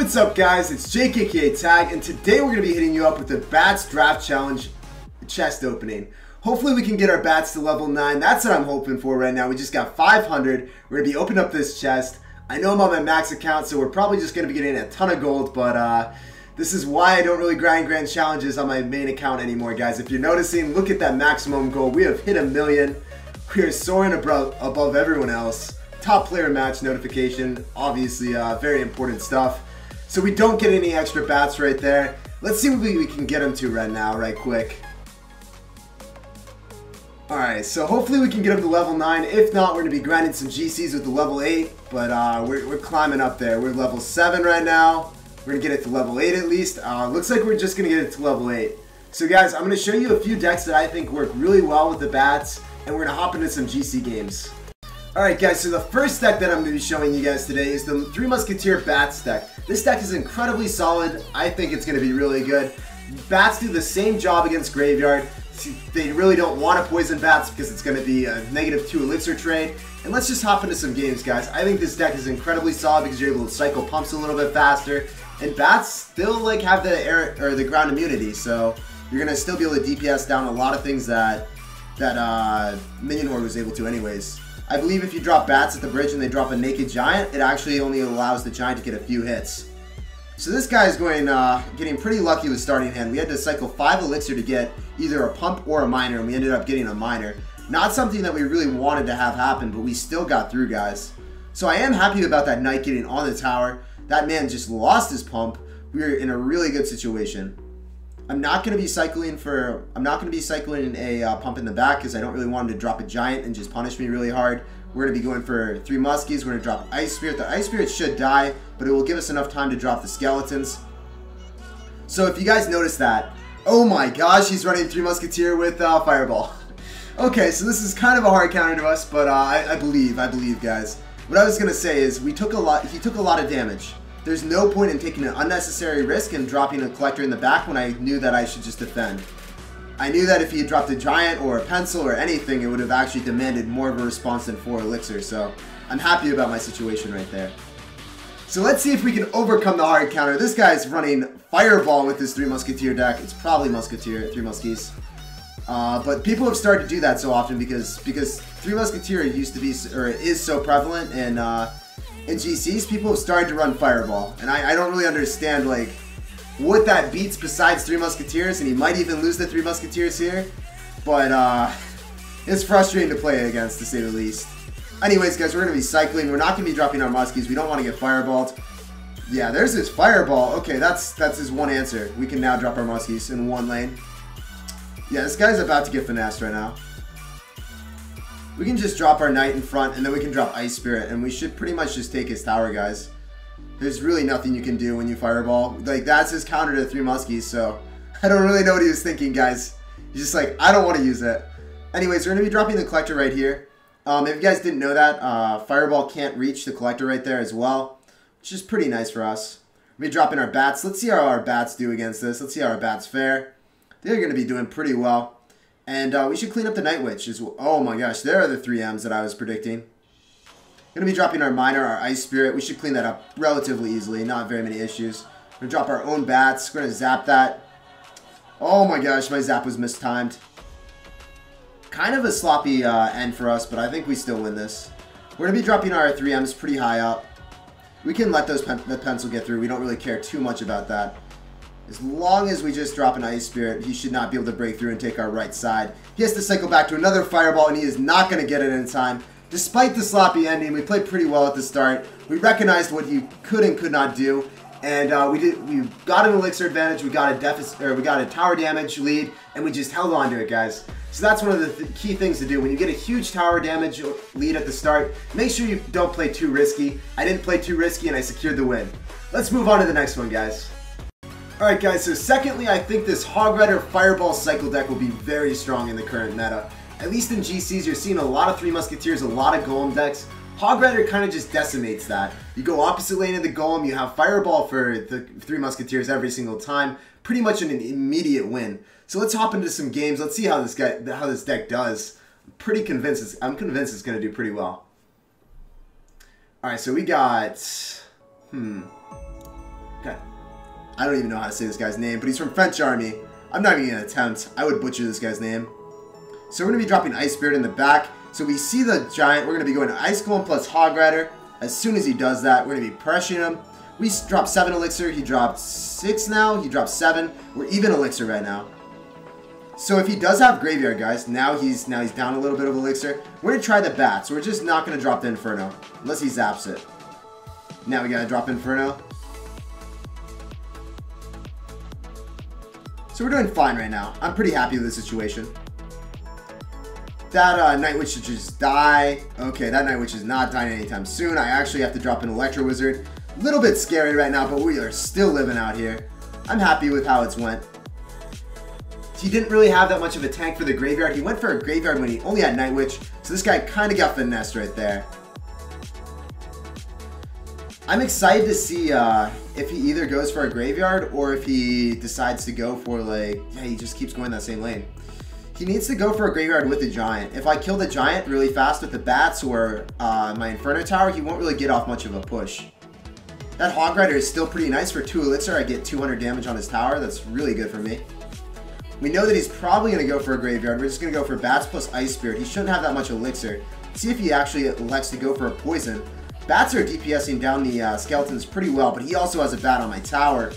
What's up guys, it's SirTagCR, and today we're going to be hitting you up with the Bats Draft Challenge chest opening. Hopefully we can get our bats to level 9, that's what I'm hoping for right now. We just got 500, we're going to be opening up this chest. I know I'm on my max account, so we're probably just going to be getting a ton of gold, but this is why I don't really grind grand challenges on my main account anymore, guys. If you're noticing, look at that maximum goal. We have hit 1 million. We are soaring above everyone else. Top player match notification, obviously very important stuff. So we don't get any extra bats right there. Let's see what we can get them to right now, right quick. Alright, so hopefully we can get them to level 9. If not, we're going to be grinding some GCs with the level 8. But we're climbing up there. We're level 7 right now. We're going to get it to level 8 at least. Looks like we're just going to get it to level 8. So guys, I'm going to show you a few decks that I think work really well with the bats. And we're going to hop into some GC games. Alright guys, so the first deck that I'm going to be showing you guys today is the 3 Musketeer Bats deck. This deck is incredibly solid. I think it's going to be really good. Bats do the same job against Graveyard. They really don't want to poison bats because it's going to be a -2 elixir trade. And let's just hop into some games, guys. I think this deck is incredibly solid because you're able to cycle pumps a little bit faster. And bats still have the air or the ground immunity, so you're going to still be able to DPS down a lot of things that Minion Horde was able to anyways. I believe if you drop bats at the bridge and they drop a naked giant, it actually only allows the giant to get a few hits. So this guy is getting pretty lucky with starting hand. We had to cycle 5 elixir to get either a pump or a miner, and we ended up getting a miner. Not something that we really wanted to have happen, but we still got through, guys. So I am happy about that knight getting on the tower. That man just lost his pump. We were in a really good situation. I'm not going to be cycling a pump in the back because I don't really want him to drop a giant and just punish me really hard. We're going to be going for 3 muskies. We're going to drop Ice Spirit. The Ice Spirit should die, but it will give us enough time to drop the skeletons. So if you guys notice that, oh my gosh, he's running 3 Musketeer with Fireball. Okay, so this is kind of a hard counter to us, but I believe, guys. What I was going to say is he took a lot of damage. There's no point in taking an unnecessary risk and dropping a collector in the back when I knew that I should just defend. I knew that if he had dropped a giant or a pencil or anything, it would have actually demanded more of a response than 4 elixir, so I'm happy about my situation right there. So let's see if we can overcome the hard counter. This guy's running Fireball with his 3 Musketeer deck. It's probably Musketeer, 3 Muskies. But people have started to do that so often because 3 Musketeer used to be, or is so prevalent in GCs, people have started to run Fireball. And I don't really understand, like, what that beats besides 3 Musketeers, and he might even lose the 3 Musketeers here. But, it's frustrating to play against, to say the least. Anyways, guys, we're going to be cycling. We're not going to be dropping our Muskies. We don't want to get Fireballed. Yeah, there's his Fireball. Okay, that's his one answer. We can now drop our Muskies in 1 lane. Yeah, this guy's about to get finessed right now. We can just drop our knight in front, and then we can drop Ice Spirit, and we should pretty much just take his tower, guys. There's really nothing you can do when you Fireball. Like, that's his counter to 3 Muskies, so I don't really know what he was thinking, guys. He's just like, I don't want to use it. Anyways, we're going to be dropping the Collector right here. If you guys didn't know that, Fireball can't reach the Collector right there as well, which is pretty nice for us. We're going to be dropping our bats. Let's see how our bats do against this. Let's see how our bats fare. They're going to be doing pretty well. And we should clean up the Night Witch as well. Oh my gosh, there are the 3 Ms that I was predicting. Going to be dropping our Miner, our Ice Spirit. We should clean that up relatively easily, not very many issues. We're going to drop our own bats. We're going to zap that. Oh my gosh, my zap was mistimed. Kind of a sloppy end for us, but I think we still win this. We're going to be dropping our 3 Ms pretty high up. We can let the pencil get through. We don't really care too much about that. As long as we just drop an Ice Spirit, he should not be able to break through and take our right side. He has to cycle back to another Fireball, and he is not going to get it in time. Despite the sloppy ending, we played pretty well at the start. We recognized what he could and could not do, and we got an elixir advantage. We got a tower damage lead, and we just held on to it, guys. So that's one of the key things to do. When you get a huge tower damage lead at the start, make sure you don't play too risky. I didn't play too risky, and I secured the win. Let's move on to the next one, guys. Alright guys, so secondly, I think this Hog Rider Fireball cycle deck will be very strong in the current meta. At least in GCs, you're seeing a lot of 3 Musketeers, a lot of Golem decks. Hog Rider kind of just decimates that. You go opposite lane of the Golem, you have Fireball for the 3 Musketeers every single time. Pretty much an immediate win. So let's hop into some games. Let's see how this deck does. I'm convinced it's going to do pretty well. Alright, so we got... Okay. I don't even know how to say this guy's name, but he's from French Army. I'm not even going to attempt. I would butcher this guy's name. So we're going to be dropping Ice Spirit in the back. So we see the Giant. We're going to be going to Ice Golem plus Hog Rider. As soon as he does that, we're going to be pressuring him. We dropped 7 Elixir. He dropped 6 now. He dropped 7. We're even Elixir right now. So if he does have Graveyard, guys, now he's down a little bit of Elixir. We're going to try the Bat. So we're just not going to drop the Inferno. Unless he zaps it. Now we got to drop Inferno. So we're doing fine right now. I'm pretty happy with the situation. That Night Witch should just die. Okay, that Night Witch is not dying anytime soon. I actually have to drop an Electro Wizard. A little bit scary right now, but we are still living out here. I'm happy with how it's went. He didn't really have that much of a tank for the Graveyard. He went for a Graveyard when he only had Night Witch. So this guy kind of got finessed right there. I'm excited to see if he either goes for a Graveyard or if he decides to go for, like, yeah, he just keeps going that same lane. He needs to go for a Graveyard with the Giant. If I kill the Giant really fast with the Bats or my Inferno Tower, he won't really get off much of a push. That Hog Rider is still pretty nice for 2 Elixir. I get 200 damage on his tower. That's really good for me. We know that he's probably going to go for a Graveyard. We're just going to go for Bats plus Ice Spirit. He shouldn't have that much Elixir. See if he actually elects to go for a Poison. Bats are DPSing down the Skeletons pretty well, but he also has a Bat on my tower.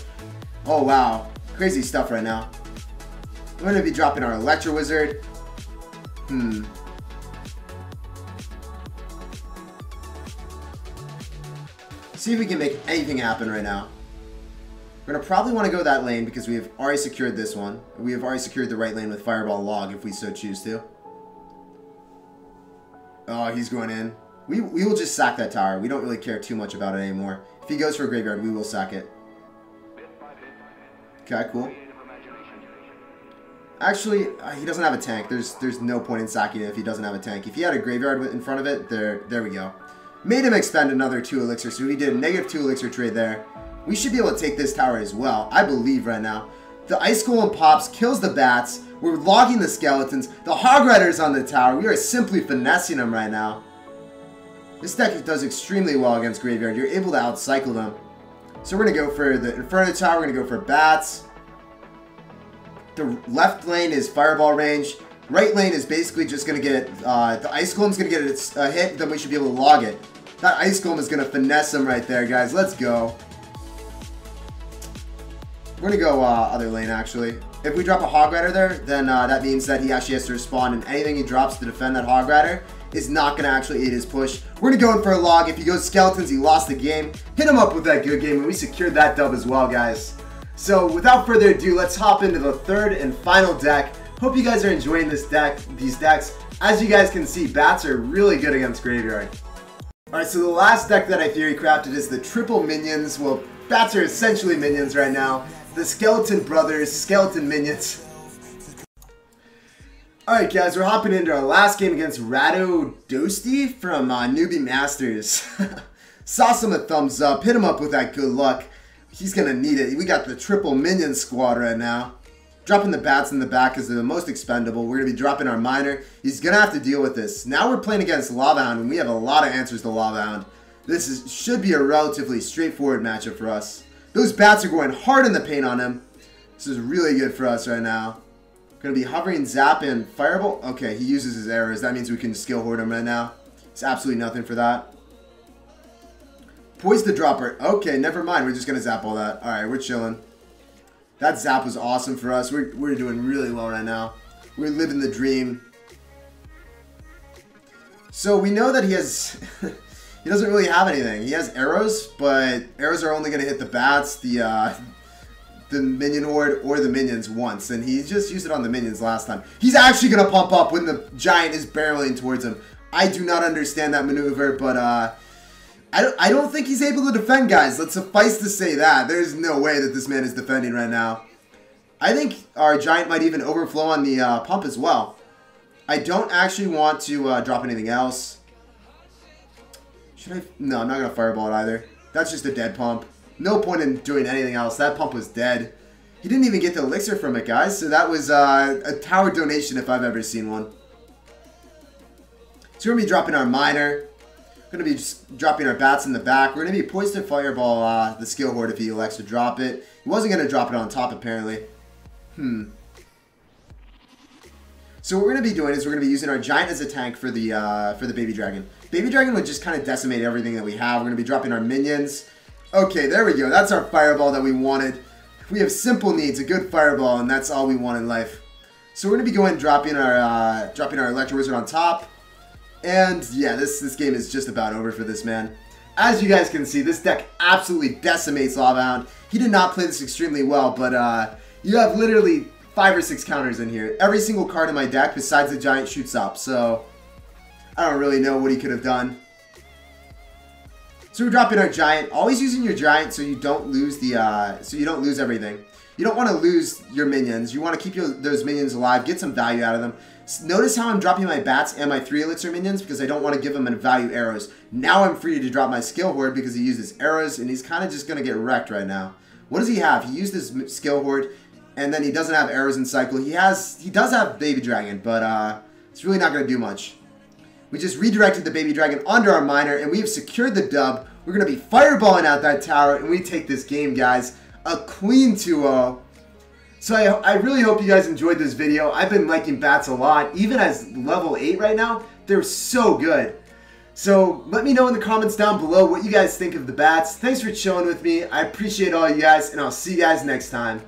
Oh, wow. Crazy stuff right now. I'm going to be dropping our Electro Wizard. See if we can make anything happen right now. We're going to probably want to go that lane because we have already secured this one. We have already secured the right lane with Fireball Log if we so choose to. Oh, he's going in. We will just sack that tower. We don't really care too much about it anymore. If he goes for a Graveyard, we will sack it. Okay, cool. Actually, he doesn't have a tank. There's no point in sacking it if he doesn't have a tank. If he had a Graveyard in front of it, there we go. Made him expend another 2 Elixir, so we did a -2 Elixir trade there. We should be able to take this tower as well, I believe right now. The Ice Golem pops, kills the Bats. We're logging the Skeletons. The Hog Rider's on the tower. We are simply finessing him right now. This deck does extremely well against Graveyard. You're able to outcycle them. So we're going to go for the Inferno Tower. We're going to go for Bats. The left lane is Fireball range. Right lane is basically just going to get... the Ice Golem's going to get a hit, then we should be able to log it. That Ice Golem is going to finesse him right there, guys. Let's go. We're going to go other lane, actually. If we drop a Hog Rider there, then that means that he actually has to respond, and anything he drops to defend that Hog Rider is not going to actually aid his push. We're going to go in for a log. If he goes Skeletons, he lost the game. Hit him up with that good game, and we secured that dub as well, guys. So without further ado, let's hop into the third and final deck. Hope you guys are enjoying these decks. As you guys can see, Bats are really good against Graveyard. Alright, so the last deck that I theory crafted is the triple minions. Well, Bats are essentially minions right now. The Skeleton Brothers, Skeleton Minions. Alright guys, we're hopping into our last game against Rado Dosti from Newbie Masters. Sauce him a thumbs up, hit him up with that good luck. He's gonna need it. We got the triple minion squad right now. Dropping the Bats in the back is the most expendable. We're gonna be dropping our Miner. He's gonna have to deal with this. Now we're playing against Lava Hound, and we have a lot of answers to Lava Hound. This should be a relatively straightforward matchup for us. Those Bats are going hard in the paint on him. This is really good for us right now. Gonna be hovering, zap, and Fireball. Okay, he uses his arrows. That means we can skill hoard him right now. It's absolutely nothing for that. Poise the dropper. Okay, never mind. We're just gonna zap all that. Alright, we're chilling. That zap was awesome for us. We're doing really well right now. We're living the dream. So we know that he has... he doesn't really have anything. He has arrows, but arrows are only going to hit the Bats, the minion horde, or the minions once. And he just used it on the minions last time. He's actually going to pump up when the Giant is barreling towards him. I do not understand that maneuver, but I don't think he's able to defend, guys. Let's suffice to say that. There's no way that this man is defending right now. I think our Giant might even overflow on the pump as well. I don't actually want to drop anything else. Should I? No, I'm not going to Fireball it either. That's just a dead pump. No point in doing anything else. That pump was dead. He didn't even get the elixir from it, guys. So that was a tower donation if I've ever seen one. So we're going to be dropping our Miner. Going to be just dropping our bats in the back. We're going to be poised to fireball the skill horde if he elects to drop it. He wasn't going to drop it on top apparently. So what we're going to be doing is we're going to be using our giant as a tank for the baby dragon. Baby dragon would just kind of decimate everything that we have. We're going to be dropping our minions. Okay, there we go. That's our fireball that we wanted. We have simple needs, a good fireball, and that's all we want in life. So we're going to be going dropping our Electro Wizard on top. And yeah, this game is just about over for this man. As you guys can see, this deck absolutely decimates Lava Hound. He did not play this extremely well, but you have literally 5 or 6 counters in here. Every single card in my deck besides the giant shoots up, so I don't really know what he could have done. So we're dropping our giant. Always using your giant so you don't lose everything. You don't want to lose your minions. You want to keep those minions alive, get some value out of them. Notice how I'm dropping my bats and my 3 elixir minions because I don't want to give them value arrows. Now I'm free to drop my skill horde because he uses arrows and he's kind of just going to get wrecked right now. What does he have? He used his skill horde and then he doesn't have arrows in cycle. He does have baby dragon, but it's really not going to do much. We just redirected the baby dragon under our miner and we have secured the dub. We're going to be fireballing out that tower and we take this game, guys. A clean 2-0. So I really hope you guys enjoyed this video. I've been liking bats a lot. Even as level 8 right now, they're so good. So let me know in the comments down below what you guys think of the bats. Thanks for chilling with me. I appreciate all you guys, and I'll see you guys next time.